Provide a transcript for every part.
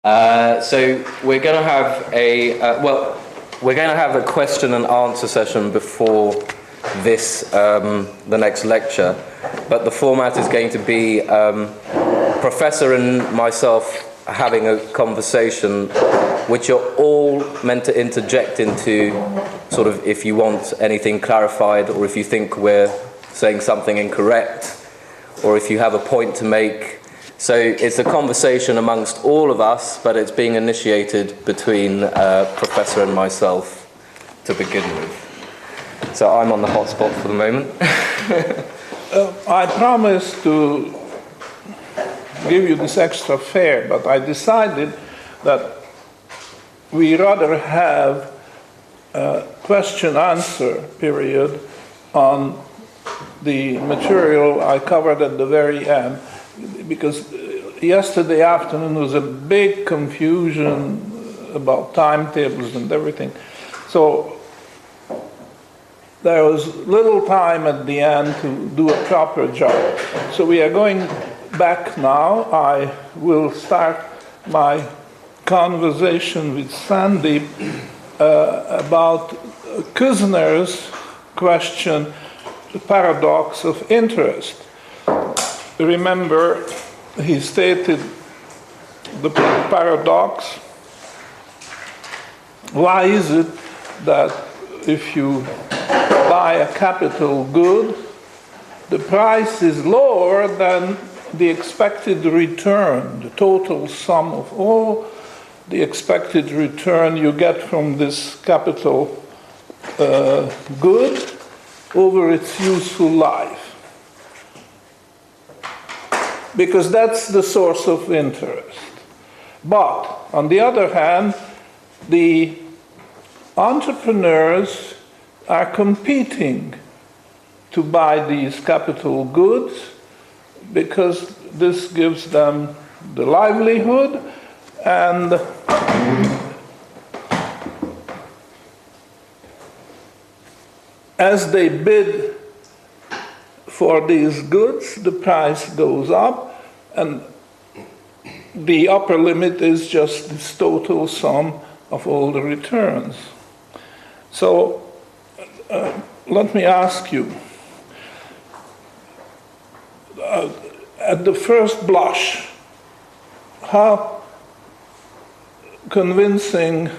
So we're going to have we're going to have a question and answer session before this, the next lecture, but the format is going to be Professor and myself having a conversation, which you're all meant to interject into, sort of, if you want anything clarified, or if you think we're saying something incorrect, or if you have a point to make. So it's a conversation amongst all of us, but it's being initiated between Professor and myself to begin with. So I'm on the hot spot for the moment. I promised to give you this extra fare, but I decided that we rather have a question-answer period on the material I covered at the very end, because yesterday afternoon was a big confusion about timetables and everything. So there was little time at the end to do a proper job. So we are going back now. I will start my conversation with Sandy about Kushner's question, the paradox of interest. Remember, he stated the paradox. Why is it that if you buy a capital good, the price is lower than the expected return, the total sum of all the expected return you get from this capital good over its useful life? Because that's the source of interest. But, on the other hand, the entrepreneurs are competing to buy these capital goods because this gives them the livelihood, and as they bid for these goods, the price goes up, and the upper limit is just this total sum of all the returns. So let me ask you, at the first blush, how convincing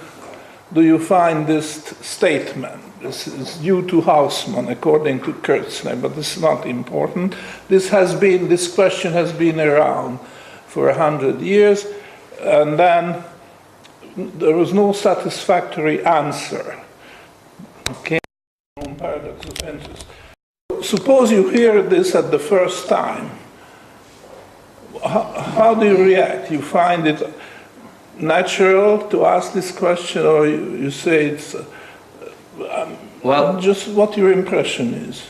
do you find this statement? This is due to Hausmann, according to Kushner, but this is not important. This question has been around for 100 years, and then there was no satisfactory answer. Okay, paradox of interest. Suppose you hear this at the first time. How do you react? You find it natural to ask this question, or you say it's well, just what your impression is?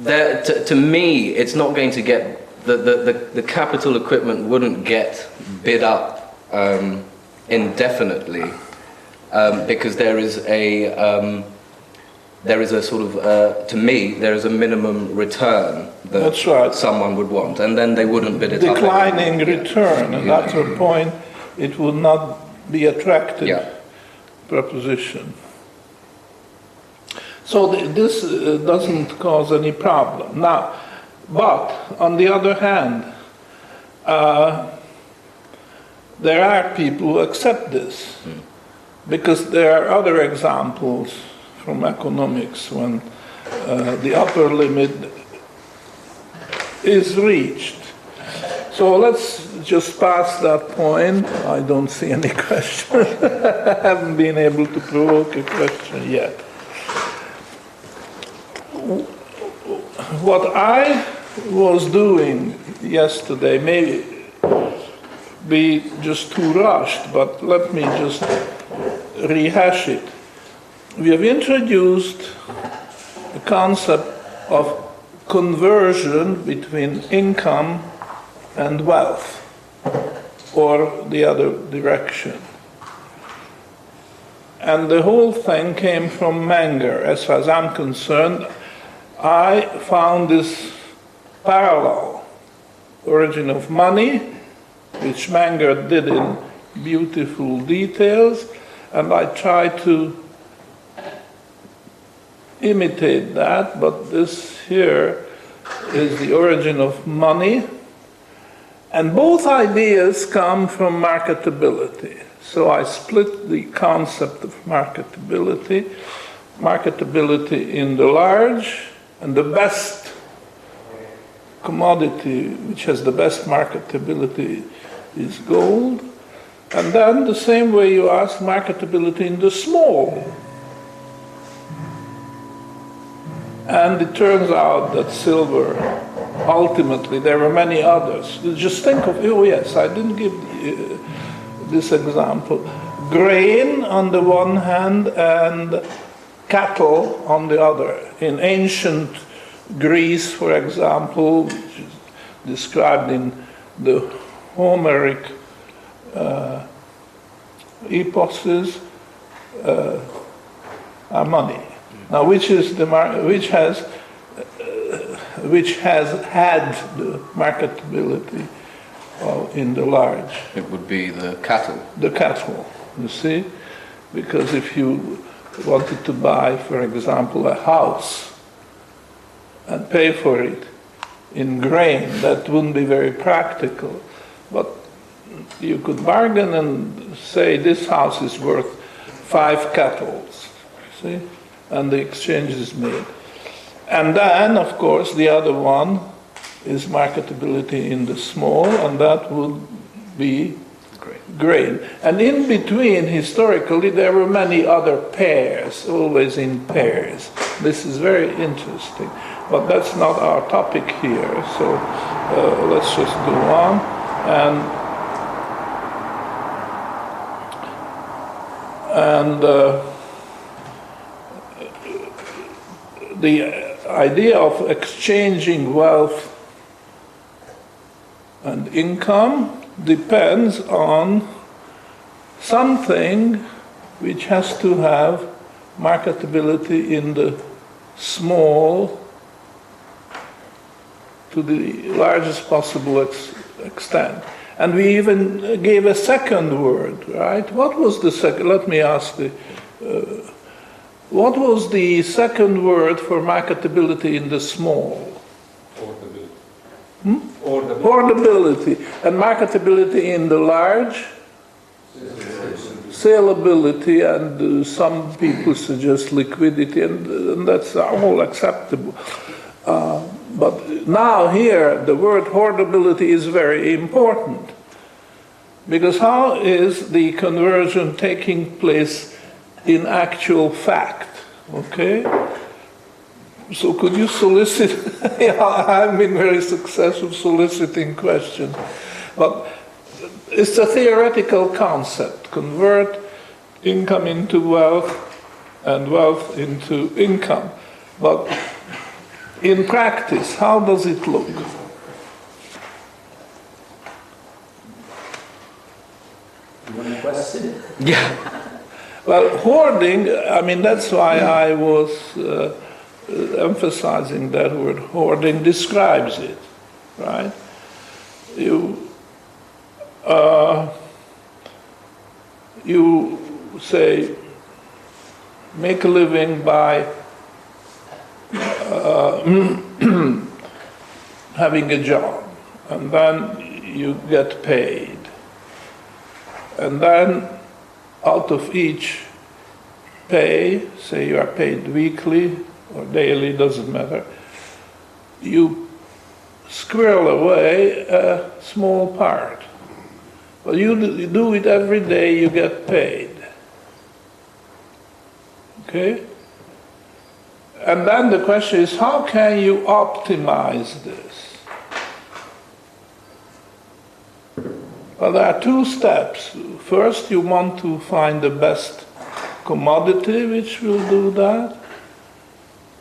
To me, it's not going to get the capital equipment wouldn't get bid up indefinitely, because there is a sort of to me there is a minimum return that That's right. someone would want, and then they wouldn't bid it up. Declining return, and at a point it would not be attractive proposition. So this doesn't cause any problem. Now, but on the other hand, there are people who accept this, because there are other examples from economics when the upper limit is reached. So let's just pass that point. I don't see any question. I haven't been able to provoke a question yet. What I was doing yesterday may be just too rushed, but let me just rehash it. We have introduced the concept of conversion between income and wealth, or the other direction. And the whole thing came from Menger. As far as I'm concerned, I found this parallel origin of money, which Menger did in beautiful details, and I try to imitate that, but this here is the origin of money, and both ideas come from marketability. So I split the concept of marketability in the large, and the best commodity which has the best marketability is gold. And then the same way you ask marketability in the small. And it turns out that silver, ultimately, there were many others. Just think of, oh yes, I didn't give this example. Grain on the one hand and cattle on the other. In ancient Greece, for example, which is described in the Homeric eposes, are money. Now, which has had the marketability in the large? It would be the cattle. The cattle, you see, because if you wanted to buy, for example, a house and pay for it in grain, that wouldn't be very practical. But you could bargain and say this house is worth 5 cattle, see, and the exchange is made. And then, of course, the other one is marketability in the small, and that would be grain. And in between, historically, there were many other pairs, always in pairs. This is very interesting, but that's not our topic here, so let's just go on. And the idea of exchanging wealth and income depends on something which has to have marketability in the small to the largest possible extent. And we even gave a second word, right? What was the second? Let me ask what was the second word for marketability in the small? Portability. And marketability in the large? Saleability, and some people suggest liquidity, and that's all acceptable. But now here, the word hoardability is very important, because how is the conversion taking place in actual fact? Okay? So could you solicit? I've been very successful soliciting questions, but it's a theoretical concept. Convert income into wealth and wealth into income. But in practice, how does it look? Question? Yeah. Well, hoarding, I mean, that's why I was emphasizing that word. Hoarding describes it, right? You say, make a living by having a job, and then you get paid. And then out of each pay, say you are paid weekly or daily, doesn't matter, you squirrel away a small part. Well, you do it every day, you get paid. Okay? And then the question is, how can you optimize this? Well, there are 2 steps. First, you want to find the best commodity which will do that.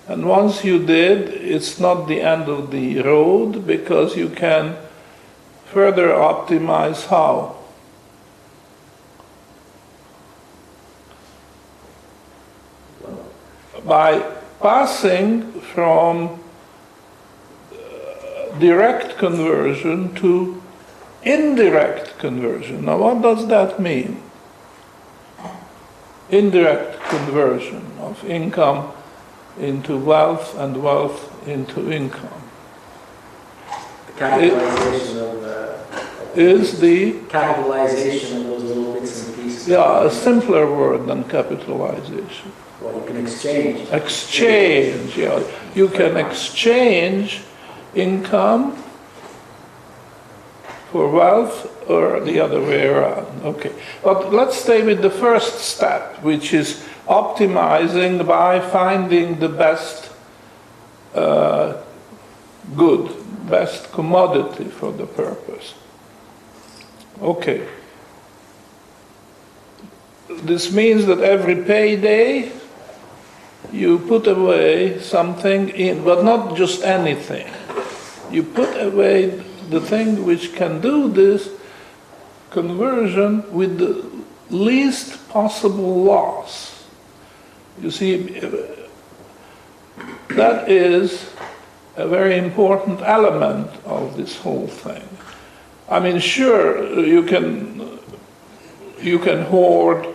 And once you did, it's not the end of the road, because you can further optimize how? By passing from direct conversion to indirect conversion. Now, what does that mean? Indirect conversion of income into wealth and wealth into income. The capitalization is the capitalization of those little bits and pieces. a simpler word than capitalization. Well, you can exchange. Exchange, yeah. You can exchange income for wealth or the other way around. Okay. But let's stay with the first step, which is optimizing by finding the best good, best commodity for the purpose. Okay. This means that every payday you put away something in, but not just anything. You put away the thing which can do this conversion with the least possible loss. You see, that is a very important element of this whole thing. I mean, sure, you can hoard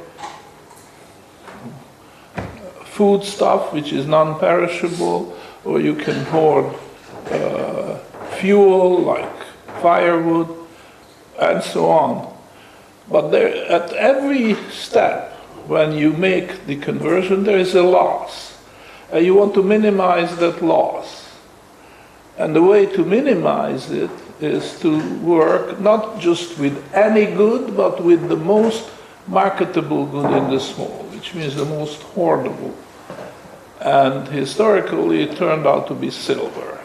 food stuff which is non-perishable, or you can hoard fuel like firewood and so on. But there, at every step when you make the conversion, there is a loss. You want to minimize that loss. And the way to minimize it is to work not just with any good, but with the most marketable good in the small, which means the most hoardable. And historically, it turned out to be silver.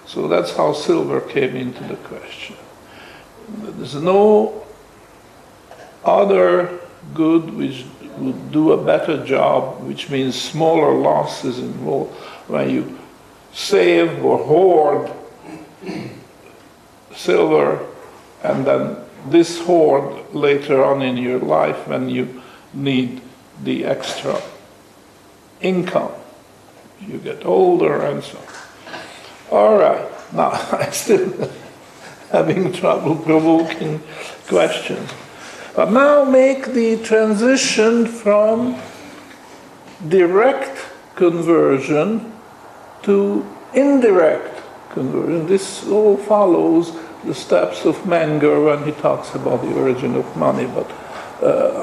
So that's how silver came into the question. There's no other good which would do a better job, which means smaller losses involved when you save or hoard silver, and then this hoard later on in your life when you need the extra income. You get older and so on. All right, now I'm still having trouble provoking questions. But now make the transition from direct conversion to indirect conversion. This all follows the steps of Menger when he talks about the origin of money, but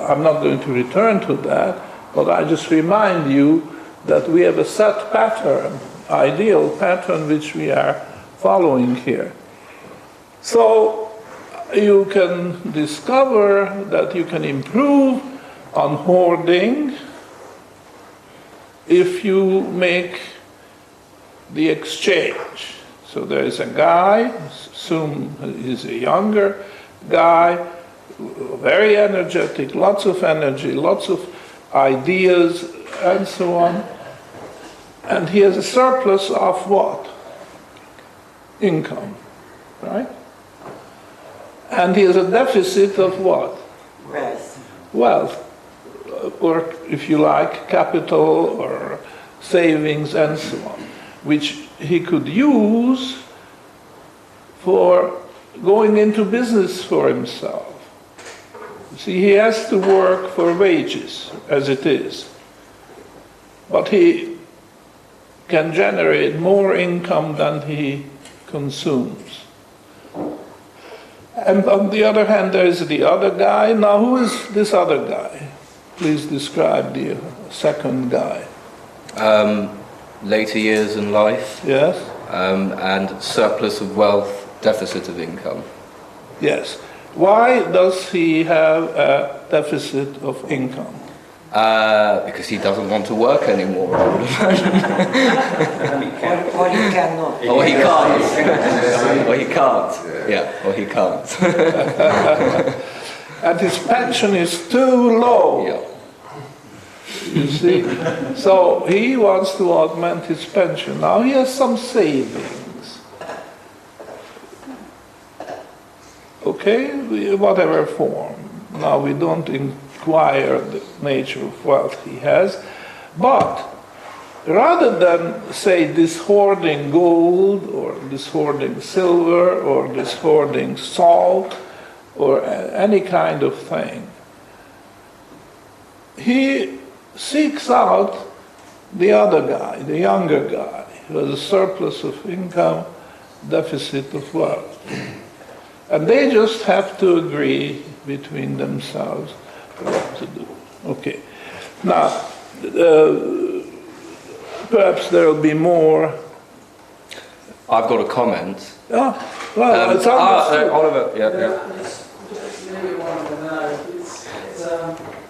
I'm not going to return to that, but I just remind you that we have a set pattern, ideal pattern, which we are following here. So you can discover that you can improve on hoarding if you make the exchange. So there is a guy, assume he's a younger guy, very energetic, lots of energy, lots of ideas, and so on. And he has a surplus of what? Income, right? And he has a deficit of what? Wealth, or if you like, capital or savings and so on, which he could use for going into business for himself. See, he has to work for wages, as it is. But he can generate more income than he consumes. And on the other hand, there is the other guy. Now, who is this other guy? Please describe the second guy. Later years in life. Yes? And surplus of wealth, deficit of income. Yes. Why does he have a deficit of income? Because he doesn't want to work anymore, I would imagine. Or he cannot. Or he can't. Or he can't. Yeah, or he can't. And his pension is too low. Yeah. You see? So he wants to augment his pension. Now he has some savings. Okay? Whatever form. Now we don't inquire the nature of wealth he has, but rather than say this hoarding gold or this hoarding silver or this hoarding salt or any kind of thing, he seeks out the other guy, the younger guy, who has a surplus of income, deficit of wealth. And they just have to agree between themselves what to do. Okay. Now, perhaps there will be more. I've got a comment. Yeah, well, it's understood. Oliver, yeah. Just maybe one of them.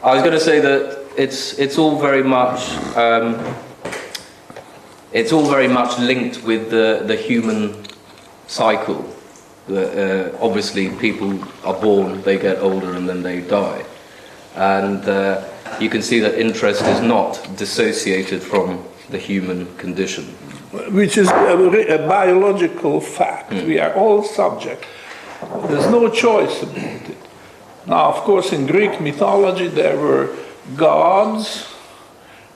I was going to say that it's all very much linked with the human cycle. Obviously, people are born, they get older, and then they die, and you can see that interest is not dissociated from the human condition. Which is a biological fact. We are all subject. There's no choice about it. Now, of course, in Greek mythology, there were gods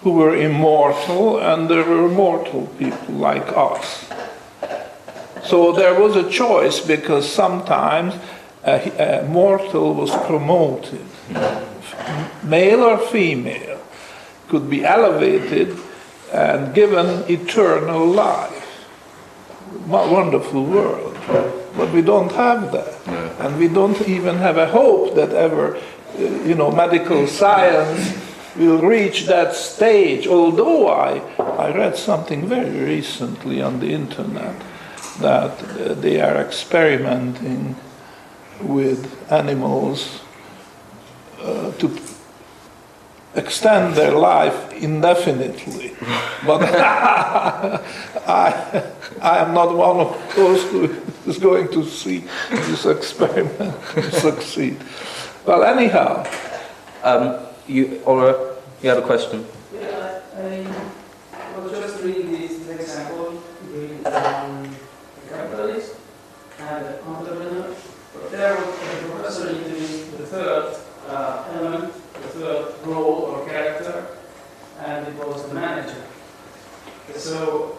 who were immortal, and there were mortal people like us. So there was a choice, because sometimes a mortal was promoted. Male or female could be elevated and given eternal life. Wonderful world. But we don't have that. And we don't even have a hope that ever, medical science will reach that stage. Although I read something very recently on the internet that they are experimenting with animals to extend their life indefinitely. But I am not one of those who is going to see this experiment succeed. Well, anyhow. Oliver, you had a question? Yeah, I was just reading this example with a capitalist and an entrepreneur. There was a professor introduced the third element, the third role or character, and it was the manager. So,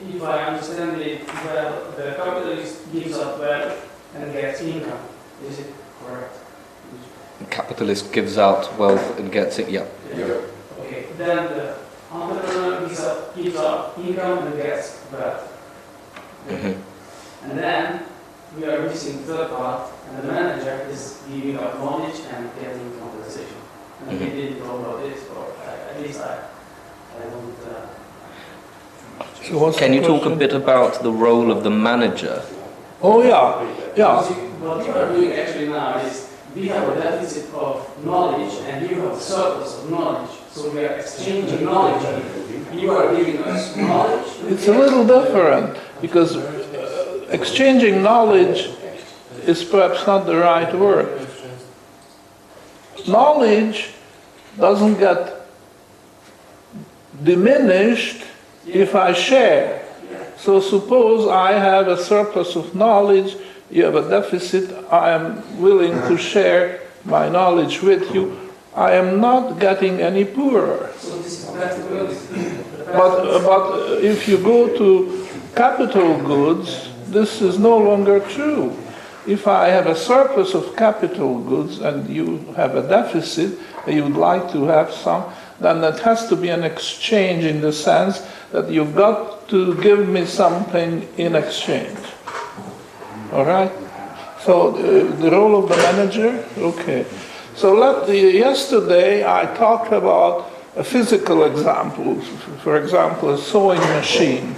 if I understand it well, the capitalist gives up wealth and gets income. Is it correct? The capitalist gives out wealth and gets it, yeah. Okay, then the entrepreneur gives up income and gets wealth. Mm-hmm. And then we are missing the third part, and the manager is giving up knowledge and getting compensation. And we didn't know about this, or at least I don't. So Can you talk a bit about the role of the manager? Oh, yeah. What we are doing actually now is we have a deficit of knowledge and you have a surplus of knowledge. So we are exchanging knowledge. You are giving us knowledge. It's a little different, because exchanging knowledge is perhaps not the right word. Knowledge doesn't get diminished if I share. So suppose I have a surplus of knowledge, you have a deficit, I am willing to share my knowledge with you. I am not getting any poorer. So this is practical. But if you go to capital goods, this is no longer true. If I have a surplus of capital goods and you have a deficit, and you'd like to have some, then that has to be an exchange in the sense that you've got to give me something in exchange. All right? So the role of the manager, okay. So yesterday I talked about a physical example. For example, a sewing machine.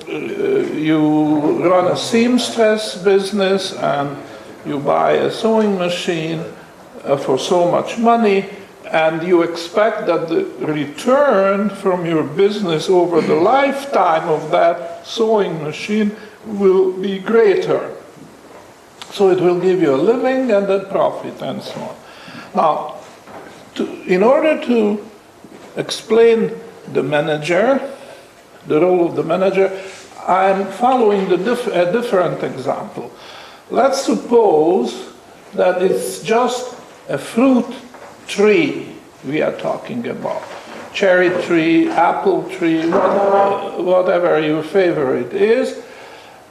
You run a seamstress business and you buy a sewing machine for so much money, and you expect that the return from your business over the lifetime of that sewing machine will be greater. So it will give you a living and a profit and so on. Now, in order to explain the manager, the role of the manager, I'm following a different example. Let's suppose that it's just a fruit tree we are talking about. cherry tree, apple tree, whatever your favorite is.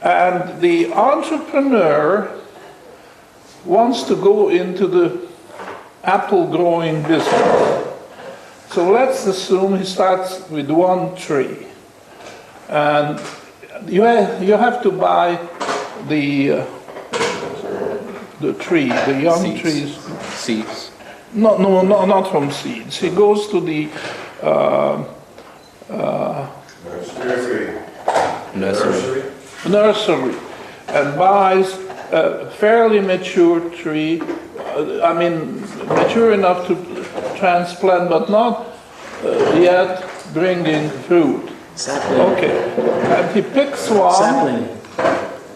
And the entrepreneur wants to go into the apple growing business. So let's assume he starts with one tree. And you have to buy the tree, the young Seeds. trees. Seeds. No, not from seeds. He goes to the nursery and buys a fairly mature tree. Mature enough to transplant, but not yet bringing fruit. Sapling. Okay, and he picks one. Sapling.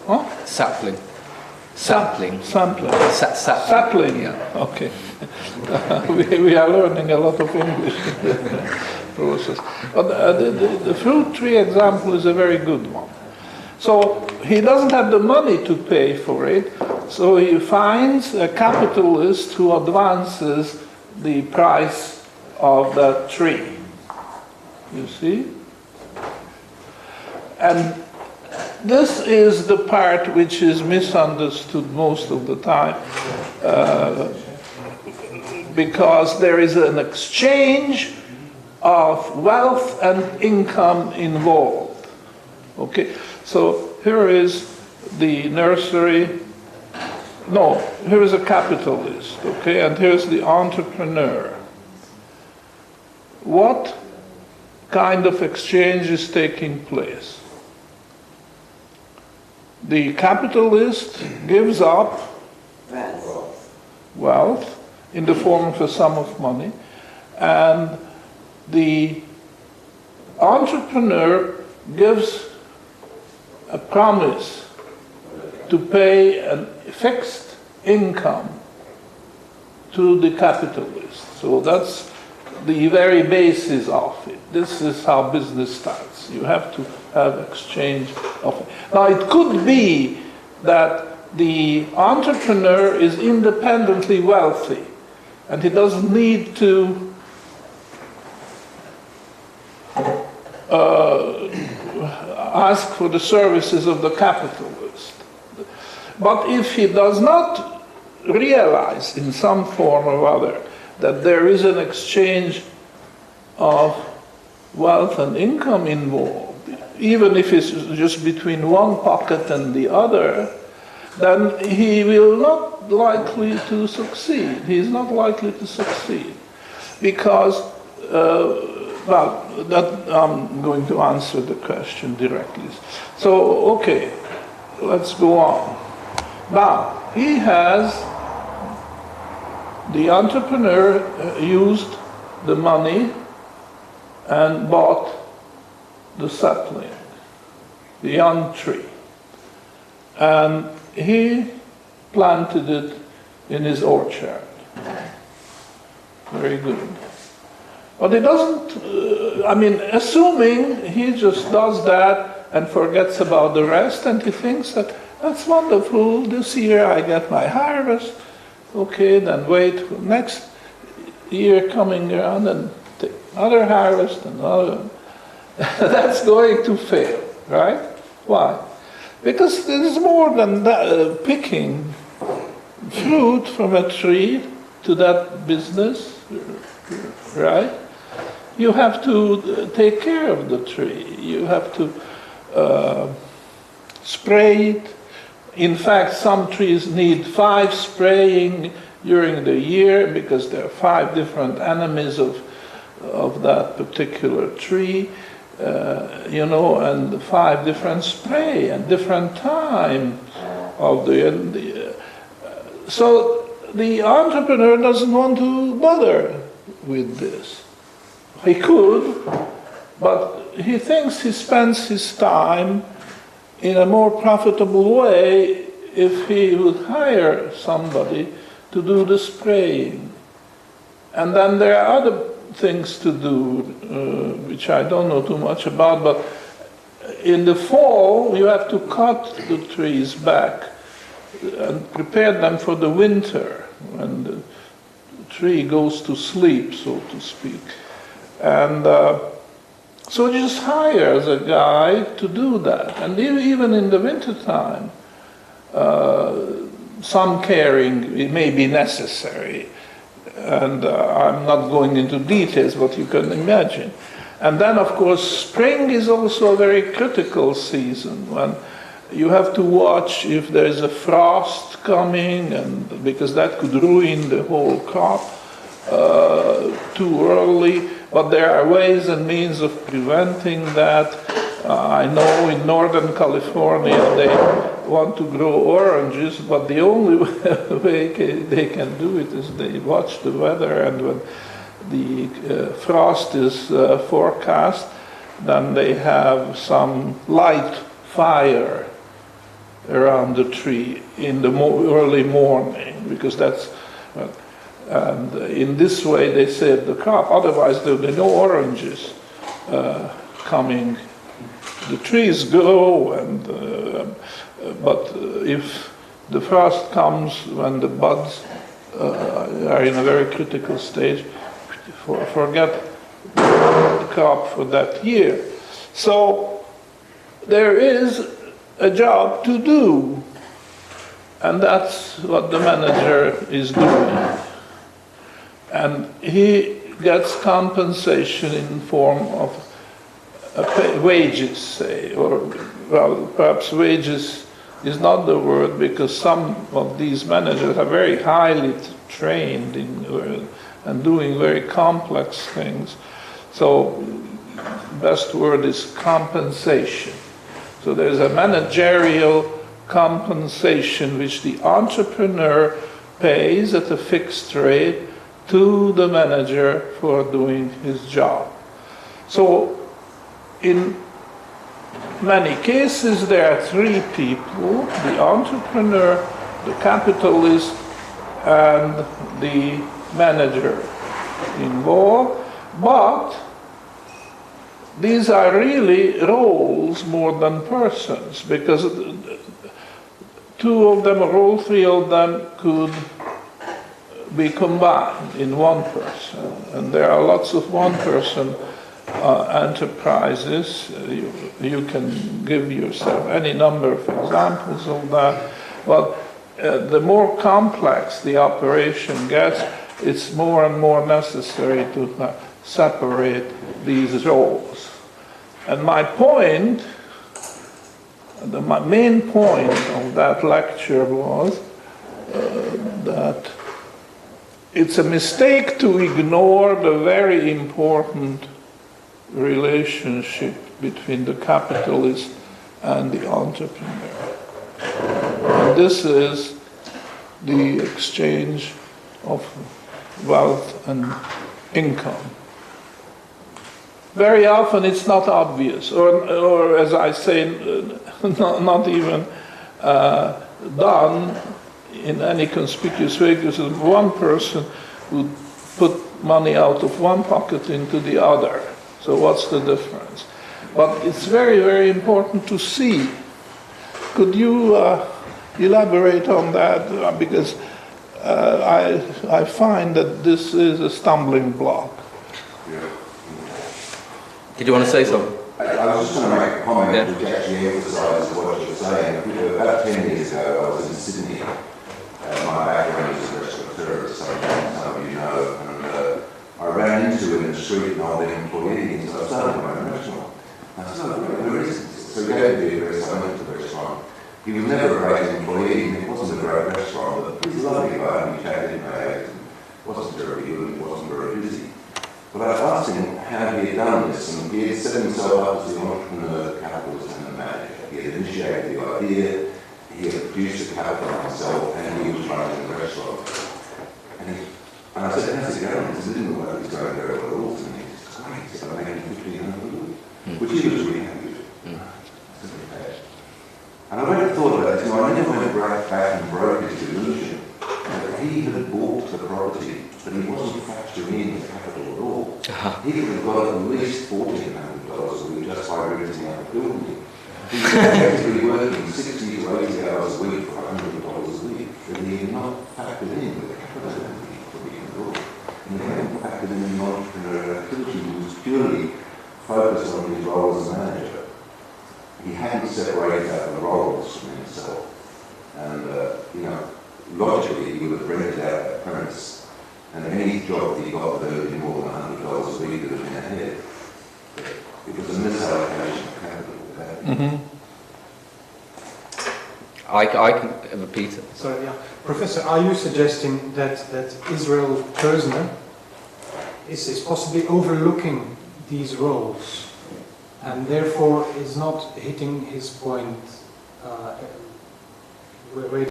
Huh? Sapling. Sapling. Sampling. Sapling. Sapling. Okay. We are learning a lot of English in the process. But the fruit tree example is a very good one. So he doesn't have the money to pay for it, so he finds a capitalist who advances the price of that tree. You see? And this is the part which is misunderstood most of the time, because there is an exchange of wealth and income involved. Okay, so here is the nursery. No, here is a capitalist, okay, and here's the entrepreneur. What kind of exchange is taking place? The capitalist gives up wealth in the form of a sum of money, and the entrepreneur gives a promise to pay a fixed income to the capitalist. So that's the very basis of it. This is how business starts. You have to have exchange of it. Now it could be that the entrepreneur is independently wealthy and he doesn't need to ask for the services of the capitalist. But if he does not realize in some form or other that there is an exchange of wealth and income involved, even if it's just between one pocket and the other, then he will not likely to succeed. He is not likely to succeed because I'm going to answer the question directly. So, okay, let's go on. Now, the entrepreneur used the money and bought the sapling, the young tree. And he planted it in his orchard. Very good. But it doesn't, assuming he just does that and forgets about the rest, and he thinks that that's wonderful, this year I get my harvest, okay, then wait for next year coming around and take another harvest, another. That's going to fail, right? Why? Because there is more than that, picking fruit from a tree to that business, right? You have to take care of the tree. You have to spray it. In fact, some trees need 5 spraying during the year because there are 5 different enemies of that particular tree, and 5 different spray and different time of the. So the entrepreneur doesn't want to bother with this. He could, but he thinks he spends his time in a more profitable way if he would hire somebody to do the spraying. And then there are other things to do, which I don't know too much about, but in the fall you have to cut the trees back and prepare them for the winter when the tree goes to sleep, so to speak. And so just hires a guy to do that. And even in the wintertime, some caring may be necessary. And I'm not going into details, but you can imagine. And then, of course, spring is also a very critical season when you have to watch if there's a frost coming, and because that could ruin the whole crop too early. But there are ways and means of preventing that. I know in Northern California they want to grow oranges, but the only way they can do it is they watch the weather, and when the frost is forecast, then they have some light fire around the tree in the early morning, because that's, and in this way they save the crop. Otherwise there will be no oranges coming. The trees grow, and but if the frost comes when the buds are in a very critical stage, forget the crop for that year. So there is a job to do, and that's what the manager is doing. And he gets compensation in form of wages, say, or well, perhaps wages is not the word, because some of these managers are very highly trained in and doing very complex things. So best word is compensation. So there's a managerial compensation which the entrepreneur pays at a fixed rate to the manager for doing his job. So in many cases there are three people: the entrepreneur, the capitalist, and the manager involved. But these are really roles more than persons, because two of them or all three of them could be combined in one person. And there are lots of one-person enterprises. You can give yourself any number of examples of that. But the more complex the operation gets, it's more and more necessary to separate these roles. And my point, my main point of that lecture was that it's a mistake to ignore the very important relationship between the capitalist and the entrepreneur. And this is the exchange of wealth and income. Very often it's not obvious, or as I say, not even done in any conspicuous way, because one person would put money out of one pocket into the other. So what's the difference? But it's very, very important to see. Could you elaborate on that? Because I find that this is a stumbling block. Yeah. Did you want to say something? I was just going to make a comment which actually emphasises what you were saying. About 10 years ago, I was in Sydney. My background is a restaurateur, as some of you know, and I ran into him in the street and I was an employee, and so I started my own restaurant. And I said, where is this? So he gave me the address. I went to the restaurant. He was never a great employee, and it wasn't a great restaurant, but he was a lovely guy, and we chatted in my age, and wasn't very good, and wasn't very busy. But I asked him how he had done this, and he had set himself up as the entrepreneur, the capitalist, and the manager. He had initiated the idea, he had produced the capital himself, and he was running the restaurant. And I said, how's it going? He said, it didn't look like it was going very well at all. And he said, great, he said, I'm making $1,500 a week, which he was really happy with. And I went and thought about it, I never went back and broke his illusion that he had bought the property, but he wasn't factoring in the capital at all. He could have got at least $1,400 a week just by renting out the building. He was actually working 60 to 80 hours a week for $100 a week, but he had not factored in the capital that he put in at all. And he hadn't factored in the entrepreneurial activity he was hadn't separated out the roles from himself. And, you know, logically, he would have rented out that premise. And any job that he got that earned him more than $100 a week would have been ahead. It was a misallocation of capital. I can repeat it. Sorry, yeah. Professor, are you suggesting that Israel Kerzner is possibly overlooking these roles and therefore is not hitting his point where